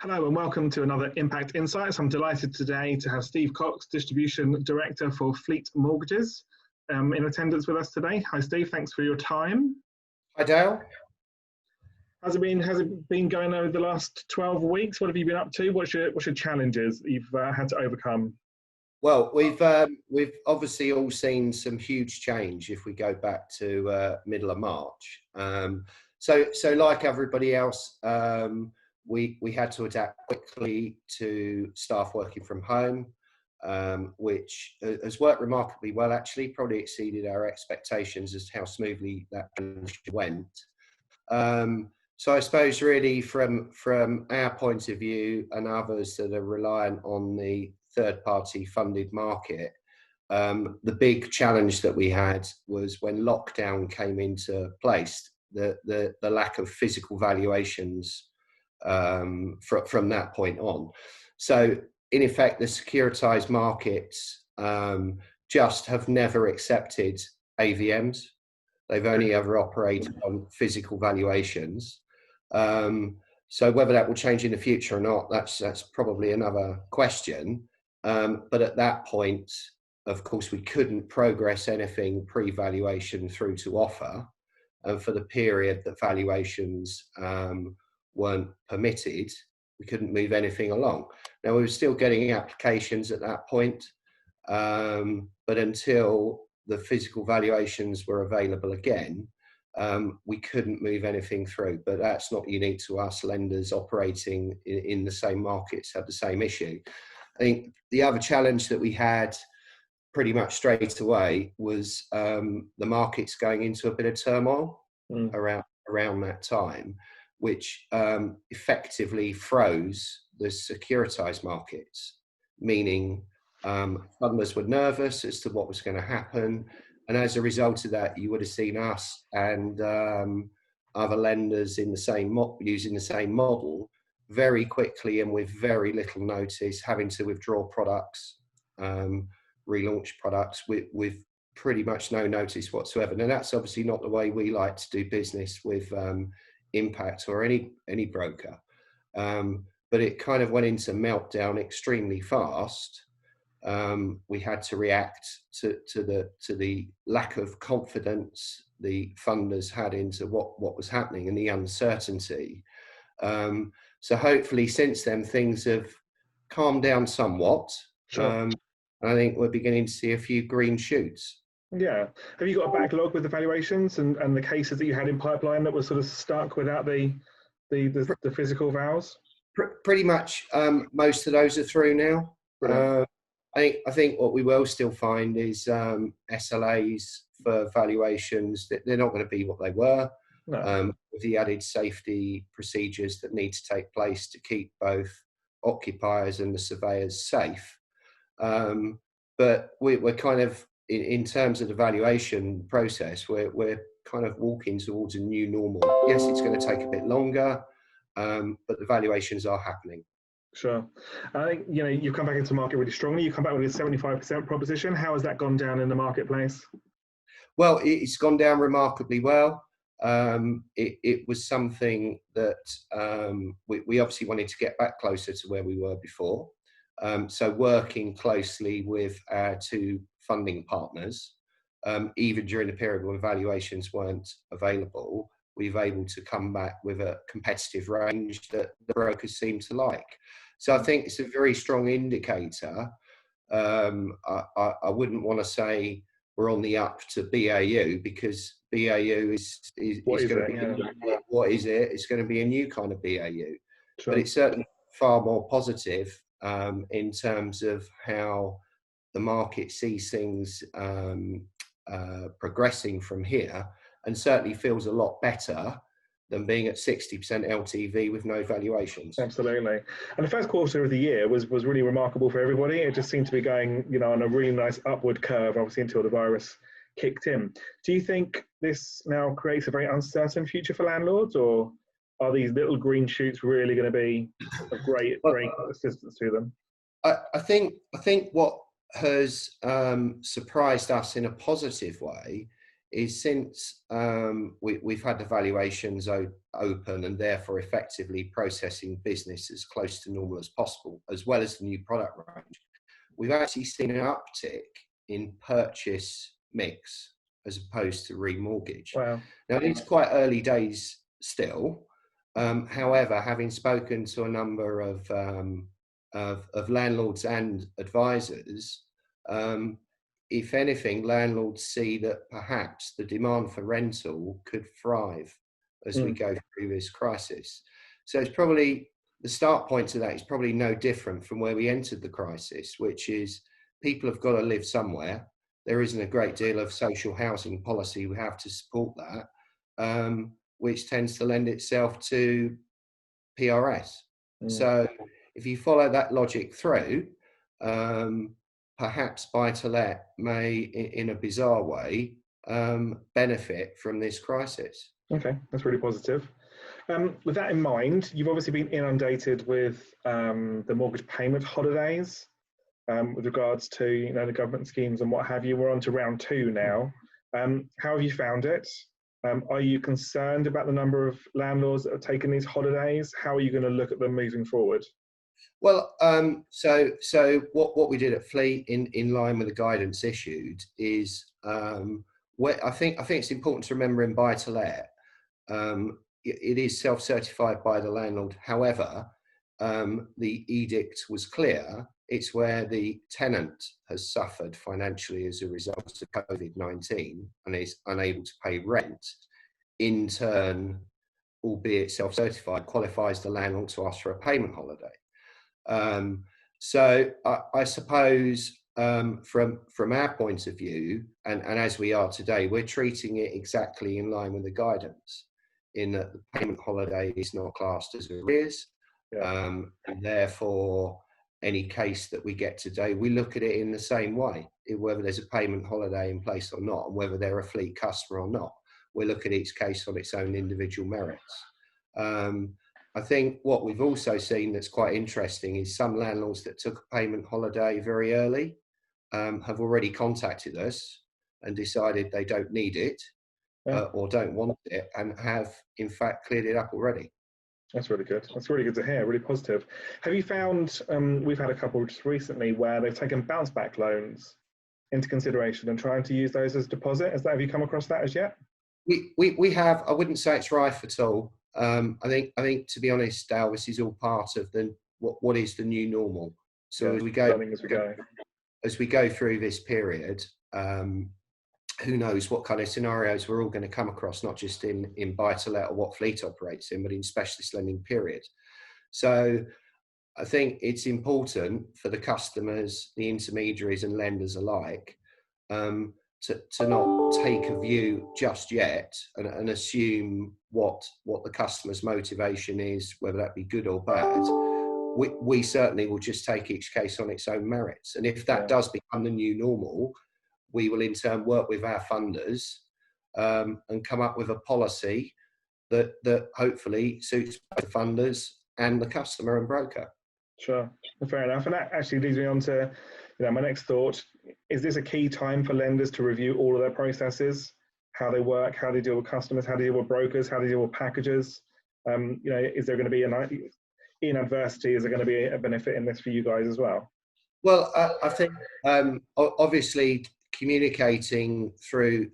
Hello and welcome to another Impact Insights. I'm delighted today to have Steve Cox, Distribution Director for Fleet Mortgages, in attendance with us today. Hi Steve, thanks for your time. Hi Dale. Has it been going over the last 12 weeks? What have you been up to? What's your challenges that you've had to overcome? Well, we've obviously all seen some huge change if we go back to middle of March. So like everybody else, we had to adapt quickly to staff working from home, which has worked remarkably well. Actually, probably exceeded our expectations as to how smoothly that went. So I suppose really from our point of view and others that are reliant on the third-party funded market, the big challenge that we had was when lockdown came into place, the lack of physical valuations from that point on. So in effect, the securitized markets just have never accepted AVMs. They've only ever operated on physical valuations. So whether that will change in the future or not, that's probably another question. But at that point, of course, we couldn't progress anything pre-valuation through to offer. And for the period that valuations weren't permitted, we couldn't move anything along. Now, we were still getting applications at that point, but until the physical valuations were available again, we couldn't move anything through. But that's not unique to us. Lenders operating in the same markets have the same issue. I think the other challenge that we had pretty much straight away was the markets going into a bit of turmoil around that time, which effectively froze the securitized markets, meaning funders were nervous as to what was going to happen. And as a result of that, you would have seen us and other lenders in the same using the same model very quickly and with very little notice, having to withdraw products, relaunch products with pretty much no notice whatsoever. Now, that's obviously not the way we like to do business with Impact or any broker. But it kind of went into meltdown extremely fast. We had to react to the lack of confidence the funders had into what was happening and the uncertainty. So hopefully since then things have calmed down somewhat. Sure. I think we're beginning to see a few green shoots. Yeah. Have you got a backlog with the valuations and the cases that you had in pipeline that were sort of stuck without the physical vows? Pretty much most of those are through now. I think what we will still find is SLAs for valuations that they're not going to be what they were. No. With the added safety procedures that need to take place to keep both occupiers and the surveyors safe. But we're kind of in terms of the valuation process, we're kind of walking towards a new normal. Yes, it's going to take a bit longer, but the valuations are happening. Sure. I think, you've come back into the market really strongly. You come back with a 75% proposition. How has that gone down in the marketplace? Well, it's gone down remarkably well. It was something that we obviously wanted to get back closer to where we were before. So working closely with our two funding partners, even during the period when valuations weren't available, we've able to come back with a competitive range that the brokers seem to like. So I think it's a very strong indicator. I wouldn't want to say we're on the up to BAU, because BAU is going to be what is it? It's going to be a new kind of BAU. Sure. But it's certainly far more positive in terms of how the market sees things progressing from here, and certainly feels a lot better than being at 60% LTV with no valuations. Absolutely. And the first quarter of the year was really remarkable for everybody. It just seemed to be going, on a really nice upward curve, obviously until the virus kicked in. Do you think this now creates a very uncertain future for landlords, or are these little green shoots really going to be of great assistance to them? I think what has surprised us in a positive way is since we've had the valuations open and therefore effectively processing business as close to normal as possible, as well as the new product range, we've actually seen an uptick in purchase mix as opposed to remortgage. Wow. Now, it's quite early days still. However, having spoken to a number of landlords and advisors, if anything, landlords see that perhaps the demand for rental could thrive as we go through this crisis. So it's probably, the start point to that is probably no different from where we entered the crisis, which is people have got to live somewhere. There isn't a great deal of social housing policy we have to support that, which tends to lend itself to PRS. So if you follow that logic through, perhaps buy-to-let may, in a bizarre way, benefit from this crisis. Okay, that's really positive. With that in mind, you've obviously been inundated with the mortgage payment holidays with regards to the government schemes and what have you. We're on to round 2 now. How have you found it? Are you concerned about the number of landlords that have taken these holidays? How are you going to look at them moving forward? Well, so what we did at Fleet, in line with the guidance issued, is I think it's important to remember in buy-to-let, it is self-certified by the landlord. However, the edict was clear. It's where the tenant has suffered financially as a result of COVID-19 and is unable to pay rent. In turn, albeit self-certified, qualifies the landlord to ask for a payment holiday. So I suppose from our point of view, and as we are today, we're treating it exactly in line with the guidance, in that the payment holiday is not classed as arrears, and therefore any case that we get today, we look at it in the same way, whether there's a payment holiday in place or not, and whether they're a Fleet customer or not. We look at each case on its own individual merits. I think what we've also seen that's quite interesting is some landlords that took a payment holiday very early have already contacted us and decided they don't need it or don't want it, and have in fact cleared it up already. That's really good. That's really good to hear, really positive. Have you found, we've had a couple just recently where they've taken bounce back loans into consideration and trying to use those as deposit? Have you come across that as yet? We have. I wouldn't say it's rife at all. I think to be honest, Dal, this is all part of what is the new normal. So as we go through this period, who knows what kind of scenarios we're all going to come across, not just in buy-to-let or what Fleet operates in, but in specialist lending period. So I think it's important for the customers, the intermediaries and lenders alike, to not take a view just yet and assume what the customer's motivation is, whether that be good or bad. We certainly will just take each case on its own merits. And if that does become the new normal, we will in turn work with our funders and come up with a policy that hopefully suits both the funders and the customer and broker. Sure, fair enough. And that actually leads me on to my next thought. Is this a key time for lenders to review all of their processes, how they work, how they deal with customers, how they deal with brokers, how they deal with packages? Is there going to be in adversity, is there going to be a benefit in this for you guys as well? Well, I think obviously communicating through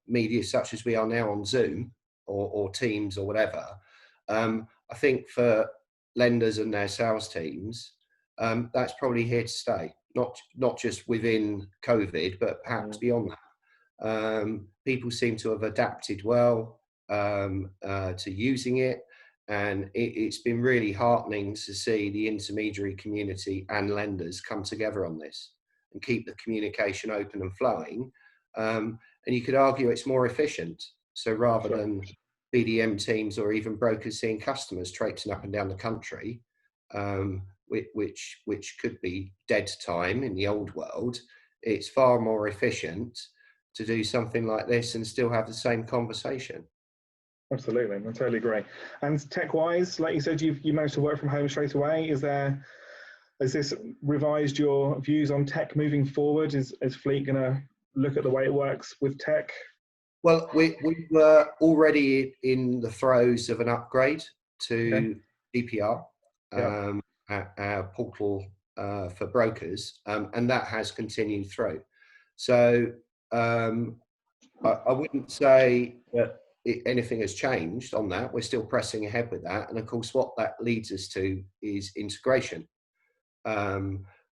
media such as we are now on Zoom or Teams or whatever, I think for lenders and their sales teams, that's probably here to stay. Not just within COVID, but perhaps beyond that. People seem to have adapted well to using it, and it's been really heartening to see the intermediary community and lenders come together on this and keep the communication open and flowing. And you could argue it's more efficient. So rather than BDM teams or even brokers seeing customers traipsing up and down the country, which could be dead time in the old world, it's far more efficient to do something like this and still have the same conversation. Absolutely, I totally agree. And tech-wise, like you said, you managed to work from home straight away. Has this revised your views on tech moving forward? Is Fleet going to look at the way it works with tech? Well, we were already in the throes of an upgrade to DPR, Yeah. our portal for brokers, and that has continued through. So I wouldn't say that anything has changed on that. We're still pressing ahead with that. And of course, what that leads us to is integration.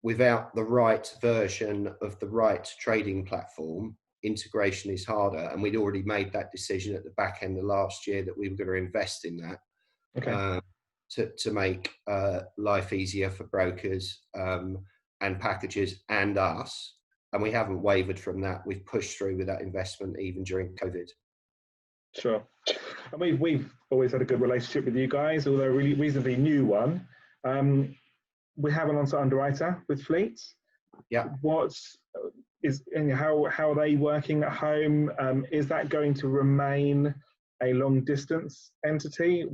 Without the right version of the right trading platform, integration is harder. And we'd already made that decision at the back end of last year that we were going to invest in that. Okay. To make life easier for brokers and packages and us. And we haven't wavered from that. We've pushed through with that investment even during COVID. Sure. And we've always had a good relationship with you guys, although a really reasonably new one. We have an on-site underwriter with fleets. Yeah. How are they working at home? Is that going to remain a long distance entity?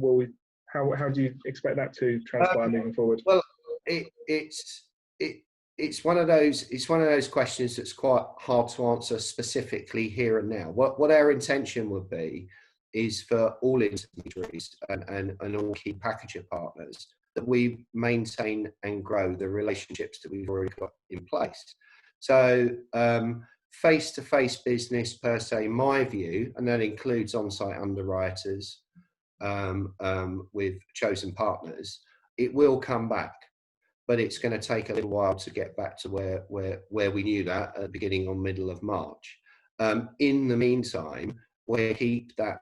How do you expect that to transpire moving forward? Well, it's one of those questions that's quite hard to answer specifically here and now. What our intention would be is for all intermediaries and all key packager partners that we maintain and grow the relationships that we've already got in place. So face-to-face business per se, my view, and that includes on-site underwriters with chosen partners, it will come back. But it's going to take a little while to get back to where we knew that at the beginning or middle of March. In the meantime, we keep that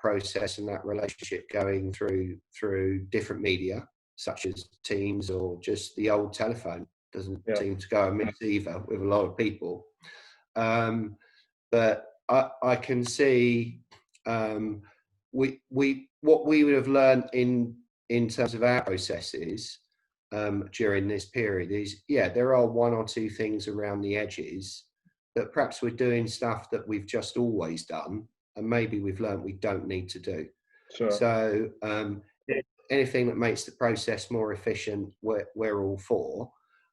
process and that relationship going through different media, such as Teams or just the old telephone. Doesn't seem to go amiss either with a lot of people. But I can see what we would have learned in terms of our processes during this period is, there are one or two things around the edges that perhaps we're doing stuff that we've just always done, and maybe we've learned we don't need to do. Sure. So anything that makes the process more efficient, we're all for.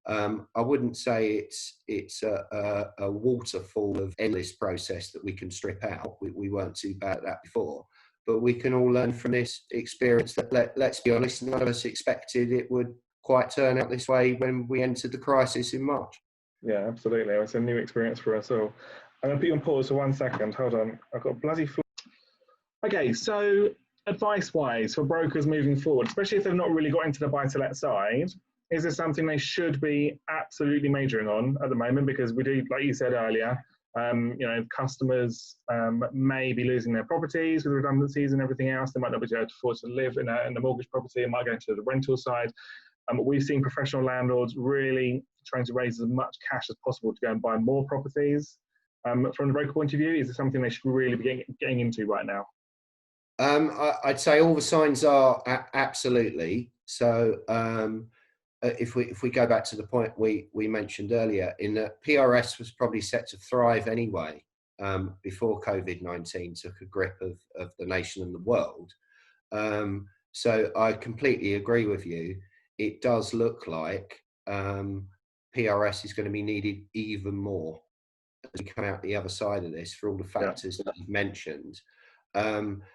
I wouldn't say it's a waterfall of endless process that we can strip out. We weren't too bad at that before. But we can all learn from this experience that, let's be honest, none of us expected it would quite turn out this way when we entered the crisis in March. Yeah, absolutely. It's a new experience for us all. I'm going to put you on pause for 1 second. Hold on. I've got a bloody flu. Okay, so advice-wise for brokers moving forward, especially if they've not really got into the buy-to-let side, is there something they should be absolutely majoring on at the moment? Because we do, like you said earlier, customers may be losing their properties with redundancies and everything else. They might not be able to afford to live in the mortgage property. It might go into the rental side. We've seen professional landlords really trying to raise as much cash as possible to go and buy more properties. From the broker point of view, is there something they should really be getting into right now? I'd say all the signs are absolutely. So if we go back to the point we mentioned earlier, in that PRS was probably set to thrive anyway before COVID-19 took a grip of the nation and the world. So I completely agree with you. It does look like PRS is going to be needed even more as we come out the other side of this for all the factors that you've mentioned.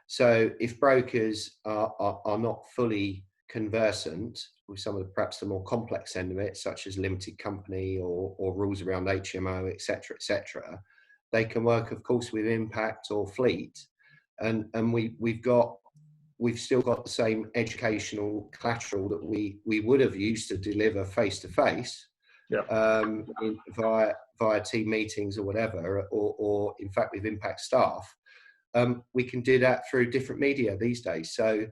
So if brokers are not fully conversant with some of the perhaps the more complex end of it, such as limited company or rules around HMO, etc., they can work, of course, with impact or fleet, and we've still got the same educational collateral that we would have used to deliver face to face, via team meetings or whatever, or in fact with impact staff. We can do that through different media these days, so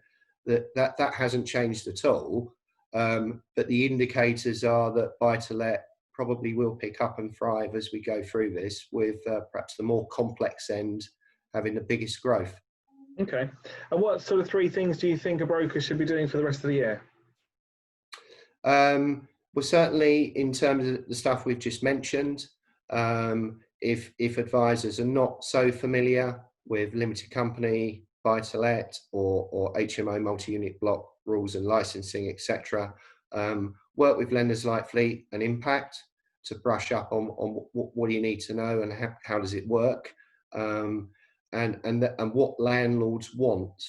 that hasn't changed at all. But the indicators are that buy-to-let probably will pick up and thrive as we go through this, with perhaps the more complex end having the biggest growth. Okay. And what sort of 3 things do you think a broker should be doing for the rest of the year? Well, certainly in terms of the stuff we've just mentioned, if advisors are not so familiar with limited company, buy-to-let, or HMO multi-unit block rules and licensing, etc., work with lenders like Fleet and Impact to brush up on what do you need to know and how does it work, and what landlords want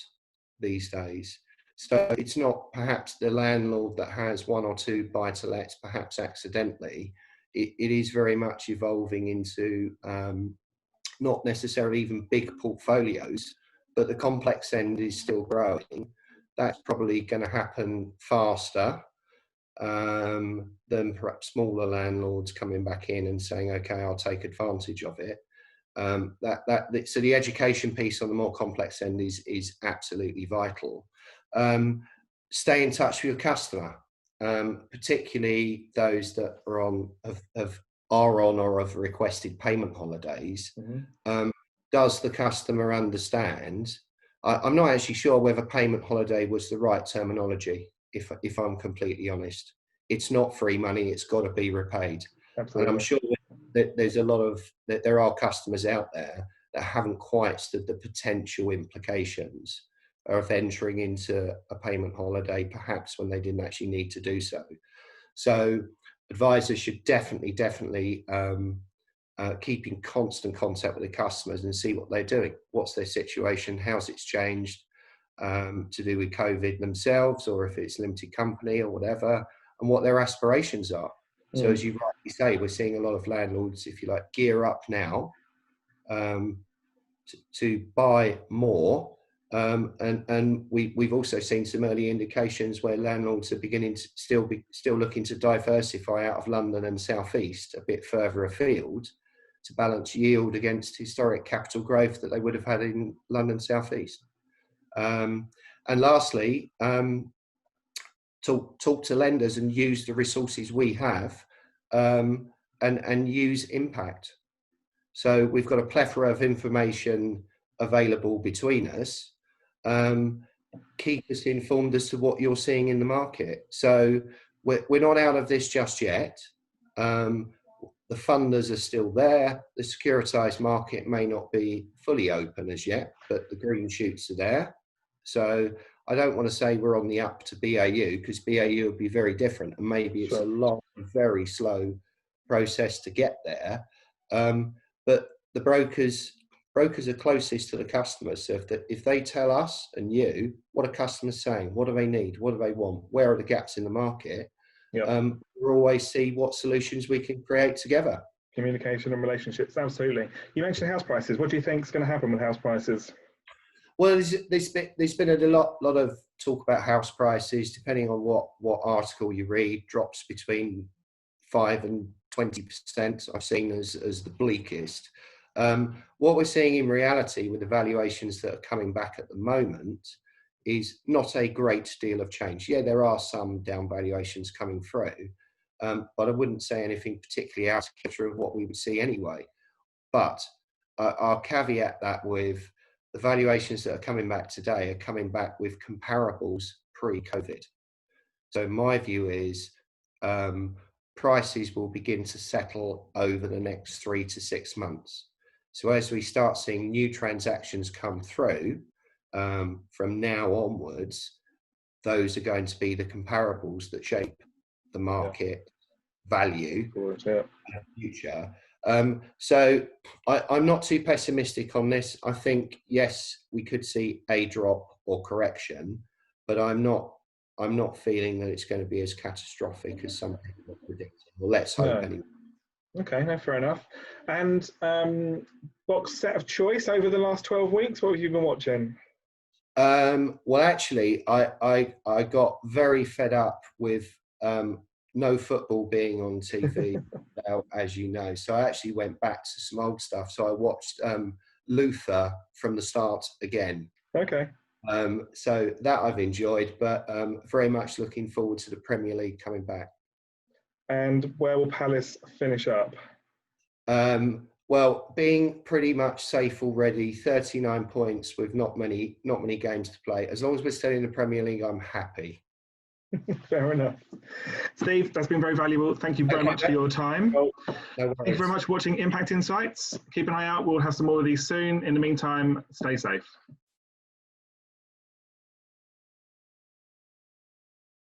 these days. So it's not perhaps the landlord that has one or two buy-to-lets, perhaps accidentally. It is very much evolving into not necessarily even big portfolios, but the complex end is still growing. That's probably going to happen faster than perhaps smaller landlords coming back in and saying, okay, I'll take advantage of it. So the education piece on the more complex end is absolutely vital. Stay in touch with your customer, particularly those that are on or have requested payment holidays. Does the customer understand? I'm not actually sure whether payment holiday was the right terminology, if I'm completely honest. It's not free money, it's got to be repaid. Absolutely. And I'm sure that there's a lot of, that there are customers out there that haven't quite stood the potential implications of entering into a payment holiday, perhaps when they didn't actually need to do so. So advisors should definitely keep in constant contact with the customers and see what they're doing. What's their situation? How's it's changed to do with COVID themselves, or if it's limited company or whatever, and what their aspirations are. So as you rightly say, we're seeing a lot of landlords, if you like, gear up now to buy more. And we've also seen some early indications where landlords are beginning to still looking to diversify out of London and South East a bit further afield to balance yield against historic capital growth that they would have had in London South East. And lastly, talk to lenders and use the resources we have, and use impact. So we've got a plethora of information available between us. Keep us informed as to what you're seeing in the market. So we're not out of this just yet. The funders are still there. The securitized market may not be fully open as yet, but the green shoots are there. So I don't want to say we're on the up to BAU, because BAU would be very different, and maybe it's a long, very slow process to get there. But the brokers are closest to the customers. So if they tell us and you what are customers saying, what do they need, what do they want, where are the gaps in the market, we'll always see what solutions we can create together. Communication and relationships, absolutely. You mentioned house prices. What do you think is going to happen with house prices? Well, there's been a lot of talk about house prices, depending on what article you read, drops between 5 and 20% I've seen as the bleakest. What we're seeing in reality with the valuations that are coming back at the moment is not a great deal of change. Yeah, there are some down valuations coming through, but I wouldn't say anything particularly out of what we would see anyway. But I'll caveat that with the valuations that are coming back today are coming back with comparables pre-COVID. So my view is prices will begin to settle over the next 3 to 6 months. So as we start seeing new transactions come through from now onwards, those are going to be the comparables that shape the market value in the future. So I'm not too pessimistic on this. I think, yes, we could see a drop or correction, but I'm not feeling that it's going to be as catastrophic as some people are predicting. Well, let's hope anyway. Okay, no, fair enough. And box set of choice over the last 12 weeks, what have you been watching? Well, actually, I got very fed up with no football being on TV, now, as you know. So I actually went back to some old stuff. So I watched Luther from the start again. Okay. So that I've enjoyed, but very much looking forward to the Premier League coming back. And where will Palace finish up? Well, being pretty much safe already, 39 points with not many games to play. As long as we're still in the Premier League, I'm happy. Fair enough. Steve, that's been very valuable. Thank you very much for your time. No Thank you very much for watching Impact Insights. Keep an eye out. We'll have some more of these soon. In the meantime, stay safe.